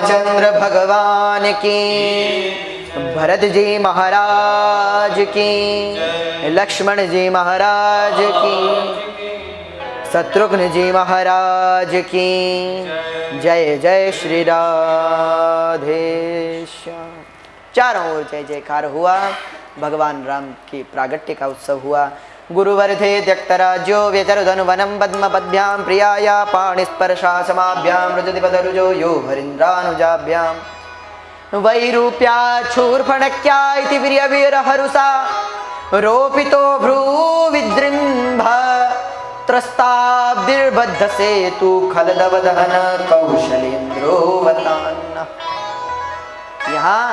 रामचंद्र भगवान की, भरत जी महाराज की, लक्ष्मण जी महाराज की, शत्रुघ्न जी महाराज की। जय जय श्री राधे श्याम। चारों ओर जय जयकार हुआ। भगवान राम के प्रागट्य का उत्सव हुआ। गुरुवर्धे त्यक्तराज्यो व्यचरधनु वनम पद्मपद्भ्यां प्रियाया पाणिस्पर्शा समाभ्यां रजतिपदरुजो यो हरीन्द्रानुजाभ्यां वैरूप्या शूर्पणख्या इति वीर्यवीरहरुषा रोपितो भ्रूविजृम्भ त्रस्ताब्दिर्बद्ध सेतु खलदवदहन कौशलेन्द्रोवतान्न। यहाँ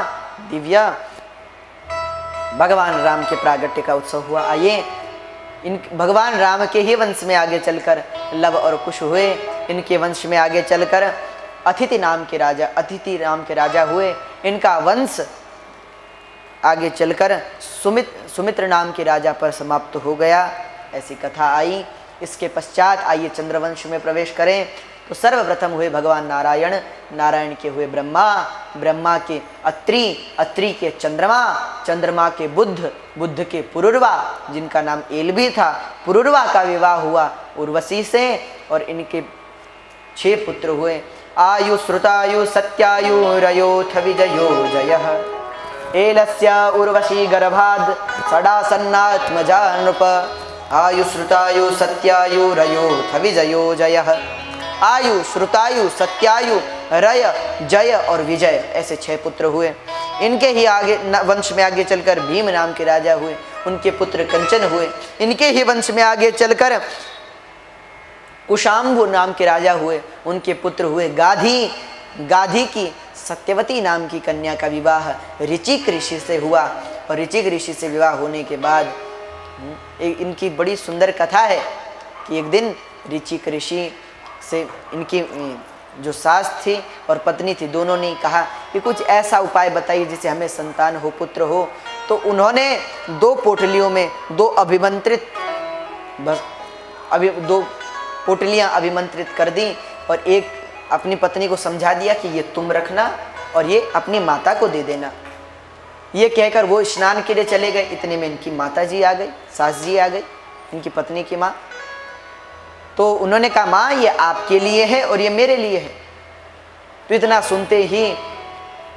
दिव्य भगवान राम के प्रागट्य का उत्सव हुआ। आइए इन भगवान राम के ही वंश में आगे चलकर लव और कुश हुए। इनके वंश में आगे चलकर अतिथि नाम के राजा हुए। इनका वंश आगे चलकर सुमित्र नाम के राजा पर समाप्त हो गया। ऐसी कथा आई। इसके पश्चात आइए चंद्रवंश में प्रवेश करें तो सर्वप्रथम हुए भगवान नारायण, नारायण के हुए ब्रह्मा, ब्रह्मा के अत्रि, अत्रि के चंद्रमा, चंद्रमा के बुद्ध, बुद्ध के पुरुरवा जिनका नाम एलबी था। पुरुरवा का विवाह हुआ उर्वशी से और इनके 6 पुत्र हुए। आयु श्रुतायु सत्यायु रयोथ विजयो जयः एलस्य उर्वशी गर्भाद् षडासन्नात्मजा नृप। आयु श्रुतायु सत्यायु रयोथ विजयो जयः। आयु श्रुतायु सत्यायु रय जय और विजय ऐसे 6 पुत्र हुए। इनके ही आगे वंश में आगे चलकर भीम नाम के राजा हुए। उनके पुत्र कंचन हुए। इनके ही वंश में आगे चलकर कुशाम्बु नाम के राजा हुए। उनके पुत्र हुए गाधी। गाधी की सत्यवती नाम की कन्या का विवाह ऋचिक ऋषि से हुआ और ऋचिक ऋषि से विवाह होने के बाद इनकी बड़ी सुंदर कथा है कि एक दिन ऋचिक ऋषि से इनकी जो सास थी और पत्नी थी दोनों ने कहा कि कुछ ऐसा उपाय बताइए जिससे हमें संतान हो, पुत्र हो। तो उन्होंने 2 पोटलियों में 2 पोटलियां अभिमंत्रित कर दी और एक अपनी पत्नी को समझा दिया कि ये तुम रखना और ये अपनी माता को दे देना। ये कहकर वो स्नान के लिए चले गए। इतने में इनकी माता जी आ गई, सास जी आ गई, इनकी पत्नी की माँ। तो उन्होंने कहा माँ ये आपके लिए है और ये मेरे लिए है। तो इतना सुनते ही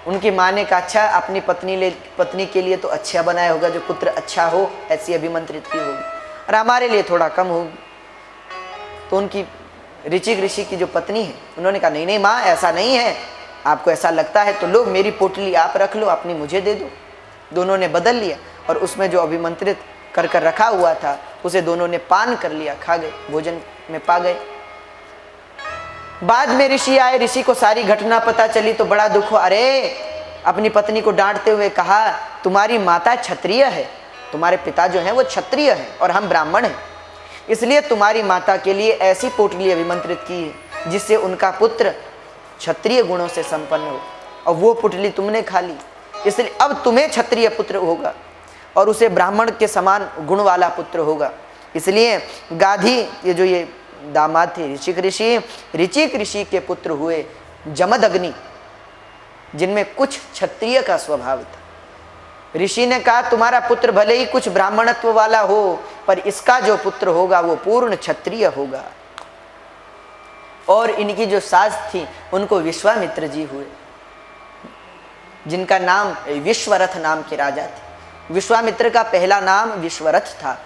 उनकी माँ ने कहा अच्छा अपनी पत्नी के लिए तो अच्छा बनाया होगा, जो पुत्र अच्छा हो ऐसी अभिमंत्रित की होगी और हमारे लिए थोड़ा कम होगी। तो उनकी ऋचिक ऋषि की जो पत्नी है उन्होंने कहा नहीं नहीं माँ ऐसा नहीं है, आपको ऐसा लगता है तो लो मेरी पोटली आप रख लो, अपनी मुझे दे दो। दोनों ने बदल लिया और उसमें जो अभिमंत्रित कर रखा हुआ था उसे दोनों ने पान कर लिया, खा गए, भोजन में पा गए। बाद में ऋषि आए, ऋषि को सारी घटना पता चली तो बड़ा दुख हुआ। अरे अपनी पत्नी को डांटते हुए कहा तुम्हारी माता क्षत्रिय है, तुम्हारे पिता जो हैं वो क्षत्रिय हैं और हम ब्राह्मण हैं, इसलिए तुम्हारी माता के लिए ऐसी पोटली अभिमंत्रित की है जिससे उनका पुत्र क्षत्रिय गुणों से संपन्न हो और वो पोटली तुमने खा ली, इसलिए अब तुम्हें क्षत्रिय पुत्र होगा और उसे ब्राह्मण के समान गुण वाला पुत्र होगा। इसलिए गाधी ये दामाद थे ऋचिक ऋषि के पुत्र हुए जमदग्नि, जिनमें कुछ क्षत्रिय का स्वभाव था। ऋषि ने कहा तुम्हारा पुत्र भले ही कुछ ब्राह्मणत्व वाला हो पर इसका जो पुत्र होगा वो पूर्ण क्षत्रिय होगा। और इनकी जो सास थी उनको विश्वामित्र जी हुए, जिनका नाम विश्वरथ नाम के राजा थे। विश्वामित्र का पहला नाम विश्वरथ था,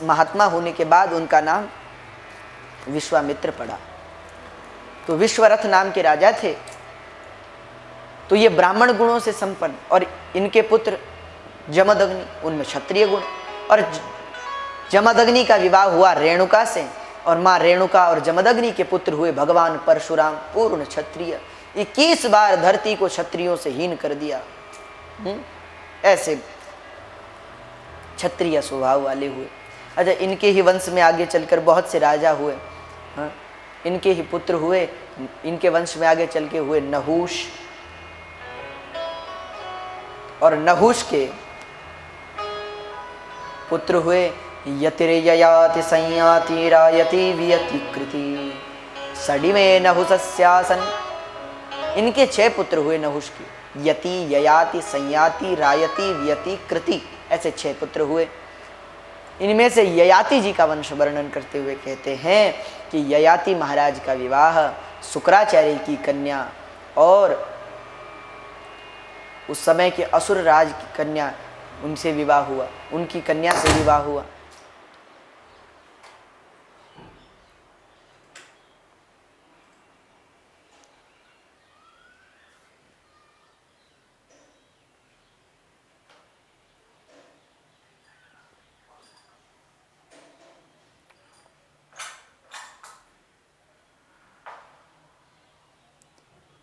महात्मा होने के बाद उनका नाम विश्वामित्र पड़ा। तो विश्वरथ नाम के राजा थे। तो ये ब्राह्मण गुणों से संपन्न और इनके पुत्र जमदग्नि, उनमें क्षत्रिय गुण। और जमदग्नि का विवाह हुआ रेणुका से और माँ रेणुका और जमदग्नि के पुत्र हुए भगवान परशुराम, पूर्ण क्षत्रिय। 21 बार धरती को क्षत्रियों से हीन कर दिया। ऐसे क्षत्रिय स्वभाव वाले हुए। अच्छा, इनके ही वंश में आगे चलकर बहुत से राजा हुए। इनके ही पुत्र हुए। इनके वंश में आगे चल के हुए नहुष, और नहुष के पुत्र हुए यतिर्ययाति संयाति रायति वियति कृति सडिमे नहुसस्यासन इनके 6 पुत्र हुए नहुष के, यति, ययाति, संयाति, रायति, व्यति, कृति, ऐसे 6 पुत्र हुए। इनमें से ययाति जी का वंश वर्णन करते हुए कहते हैं कि ययाति महाराज का विवाह शुक्राचार्य की कन्या और उस समय के असुर राज की कन्या, उनसे विवाह हुआ, उनकी कन्या से विवाह हुआ।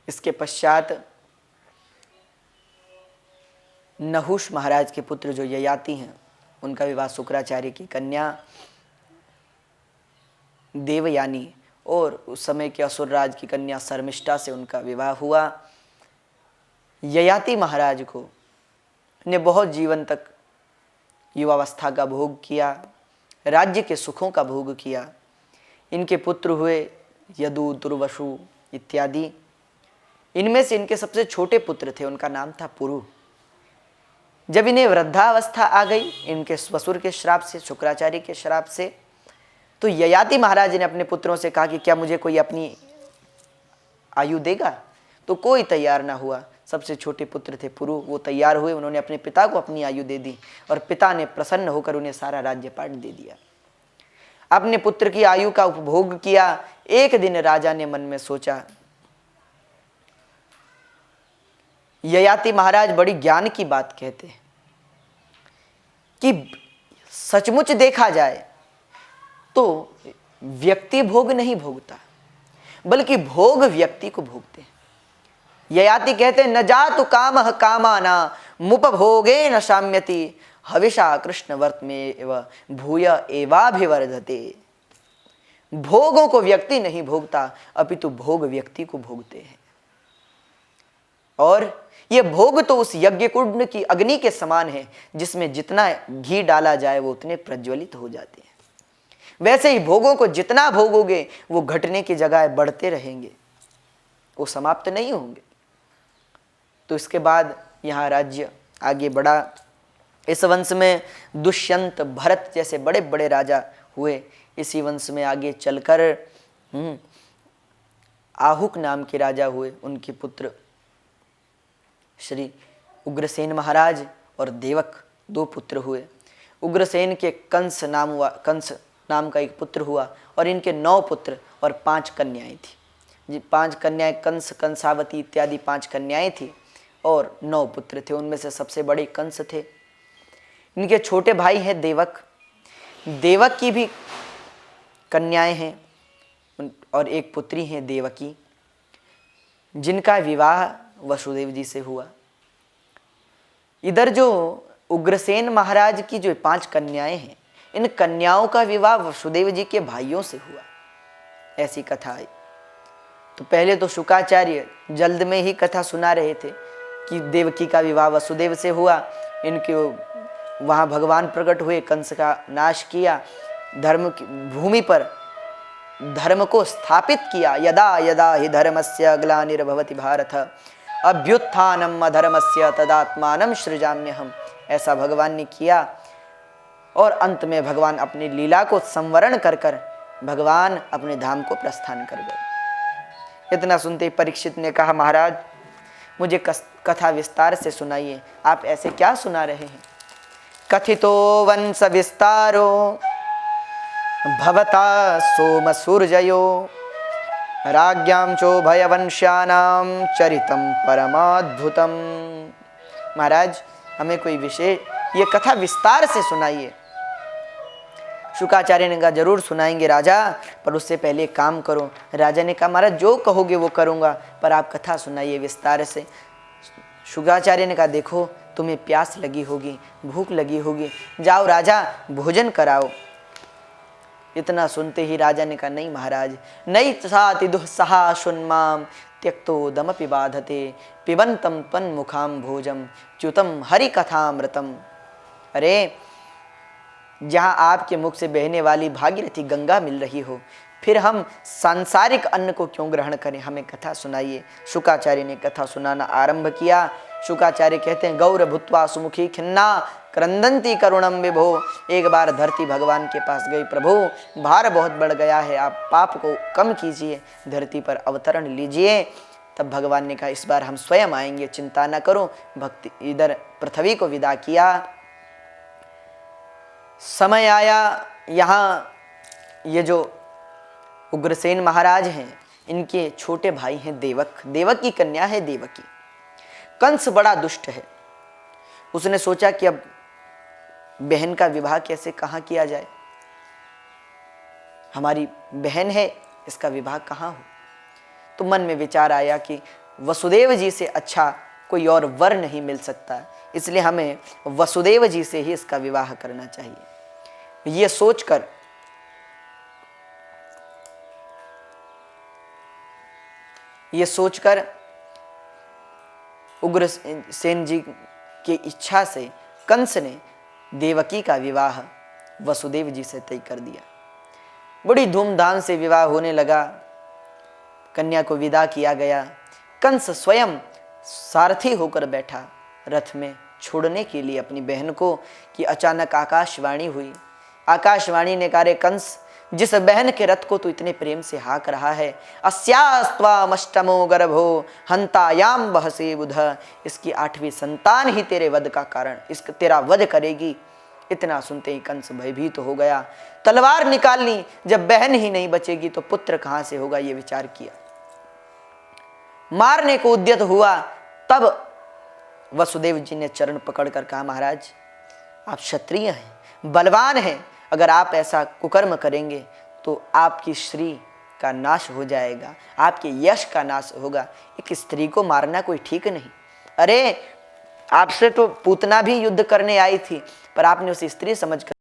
इसके पश्चात नहुष महाराज के पुत्र जो ययाति हैं, उनका विवाह शुक्राचार्य की कन्या देवयानी और उस समय के असुरराज की कन्या शर्मिष्ठा से उनका विवाह हुआ। ययाति महाराज को ने बहुत जीवन तक युवावस्था का भोग किया, राज्य के सुखों का भोग किया। इनके पुत्र हुए यदु, दुर्वसु इत्यादि। इनमें से इनके सबसे छोटे पुत्र थे, उनका नाम था पुरु। जब इन्हें वृद्धावस्था आ गई इनके ससुर के श्राप से, शुक्राचार्य के श्राप से, तो ययाति महाराज ने अपने पुत्रों से कहा कि क्या मुझे कोई अपनी आयु देगा? तो कोई तैयार ना हुआ। सबसे छोटे पुत्र थे पुरु, वो तैयार हुए, उन्होंने अपने पिता को अपनी आयु दे दी और पिता ने प्रसन्न होकर उन्हें सारा राज्यपाट दे दिया। अपने पुत्र की आयु का उपभोग किया। एक दिन राजा ने मन में सोचा, ययाति महाराज बड़ी ज्ञान की बात कहते हैं कि सचमुच देखा जाए तो व्यक्ति भोग नहीं भोगता, बल्कि भोग व्यक्ति को भोगते हैं। ययाति कहते हैं, न जातु कामः कामाना मुपभोगे न शाम्यति हविषा कृष्ण वर्त में एव भूय एवाभिवर्धते। भोगों को व्यक्ति नहीं भोगता, अपितु भोग व्यक्ति को भोगते हैं। और ये भोग तो उस यज्ञ कुंड की अग्नि के समान है, जिसमें जितना घी डाला जाए वो उतने प्रज्वलित हो जाते हैं। वैसे ही भोगों को जितना भोगोगे वो घटने की जगह बढ़ते रहेंगे, वो समाप्त नहीं होंगे। तो इसके बाद यहाँ राज्य आगे बढ़ा। इस वंश में दुष्यंत, भरत जैसे बड़े बड़े राजा हुए। इसी वंश में आगे चलकर आहुक नाम के राजा हुए। उनके पुत्र श्री उग्रसेन महाराज और देवक 2 पुत्र हुए। उग्रसेन के कंस नाम का एक पुत्र हुआ और इनके 9 पुत्र और 5 कन्याएं थी। जी 5 कन्याएं, कंस, कंसावती इत्यादि 5 कन्याएं थी और 9 पुत्र थे। उनमें से सबसे बड़े कंस थे। इनके छोटे भाई हैं देवक। देवक की भी कन्याएं हैं और एक पुत्री हैं देवकी, जिनका विवाह वसुदेव जी से हुआ। इधर जो उग्रसेन महाराज की जो 5 कन्याएं हैं, इन कन्याओं का विवाह वसुदेव जी के भाइयों से हुआ, ऐसी कथा आई। तो पहले तो शुकाचार्य जल्द में ही कथा सुना रहे थे कि देवकी का विवाह वसुदेव से हुआ। इनके वहाँ भगवान प्रकट हुए, कंस का नाश किया, धर्म की भूमि पर धर्म को स्थापित किया। यदा यदा हि धर्मस्य ग्लानिर्भवति भारत अभ्युत्थानम अधर्मस्य तदात्मानं सृजाम्यहम्। ऐसा भगवान ने किया और अंत में भगवान अपनी लीला को संवरण कर कर भगवान अपने धाम को प्रस्थान कर गए। इतना सुनते ही परीक्षित ने कहा, महाराज मुझे कथा विस्तार से सुनाइए। आप ऐसे क्या सुना रहे हैं? कथितो वंश विस्तारो भवता सोम सूर्ययो राज्ञां चो भयवंश्यानां चरितम परमाद्भुतम। महाराज हमें कोई विशेष ये कथा विस्तार से सुनाइए। शुकाचार्य ने कहा, जरूर सुनाएंगे राजा, पर उससे पहले काम करो। राजा ने कहा, महाराज जो कहोगे वो करूँगा, पर आप कथा सुनाइए विस्तार से। शुकाचार्य ने कहा, देखो तुम्हें प्यास लगी होगी, भूख लगी होगी, जाओ राजा भोजन कराओ। इतना सुनते ही राजा ने कहा, नहीं महाराज, नई साति दुस्सहा शुन्माम त्यक्तो दमपि बाधते पिबंतम तन्मुखाम भोजम च्युतम हरि कथामृतम। अरे जहाँ आपके मुख से बहने वाली भागीरथी गंगा मिल रही हो, फिर हम सांसारिक अन्न को क्यों ग्रहण करें, हमें कथा सुनाइए। शुकाचार्य ने कथा सुनाना आरंभ किया। शुकाचार्य कहते हैं, गौर भूत्वा सुमुखी खिन्ना क्रंदंती करुणम विभो। एक बार धरती भगवान के पास गई, प्रभु भार बहुत बढ़ गया है, आप पाप को कम कीजिए, धरती पर अवतरण लीजिए। तब भगवान ने कहा, इस बार हम स्वयं आएंगे, चिंता न करो। भक्ति इधर पृथ्वी को विदा किया। समय आया, यहाँ ये जो उग्रसेन महाराज हैं, इनके छोटे भाई हैं देवक, देवक की कन्या है देवकी। कंस बड़ा दुष्ट है, उसने सोचा कि अब बहन का विवाह कैसे कहाँ किया जाए, हमारी बहन है, इसका विवाह कहाँ हो। तो मन में विचार आया कि वसुदेव जी से अच्छा कोई और वर नहीं मिल सकता, इसलिए हमें वसुदेव जी से ही इसका विवाह करना चाहिए। ये सोचकर उग्रसेन जी की इच्छा से कंस ने देवकी का विवाह वसुदेव जी से तय कर दिया। बड़ी धूमधाम से विवाह होने लगा, कन्या को विदा किया गया। कंस स्वयं सारथी होकर बैठा रथ में छोड़ने के लिए अपनी बहन को, कि अचानक आकाशवाणी हुई। आकाशवाणी ने कहा, कंस, जिस बहन के रथ को तू इतने प्रेम से हाँक रहा है, अस्यास्त्वामष्टमो गर्भो हंतायाम बहसे बुध, इसकी 8वीं संतान ही तेरे वध का कारण, इसका तेरा वध करेगी। इतना सुनते ही कंस भयभीत तो हो गया, तलवार निकाल ली, जब बहन ही नहीं बचेगी तो पुत्र कहां से होगा, ये विचार किया, मारने को उद्यत हुआ। तब वसुदेव जी ने चरण पकड़कर कहा, महाराज आप क्षत्रिय हैं, बलवान हैं, अगर आप ऐसा कुकर्म करेंगे तो आपकी श्री का नाश हो जाएगा, आपके यश का नाश होगा। एक स्त्री को मारना कोई ठीक नहीं। अरे आपसे तो पूतना भी युद्ध करने आई थी, पर आपने उसे स्त्री समझकर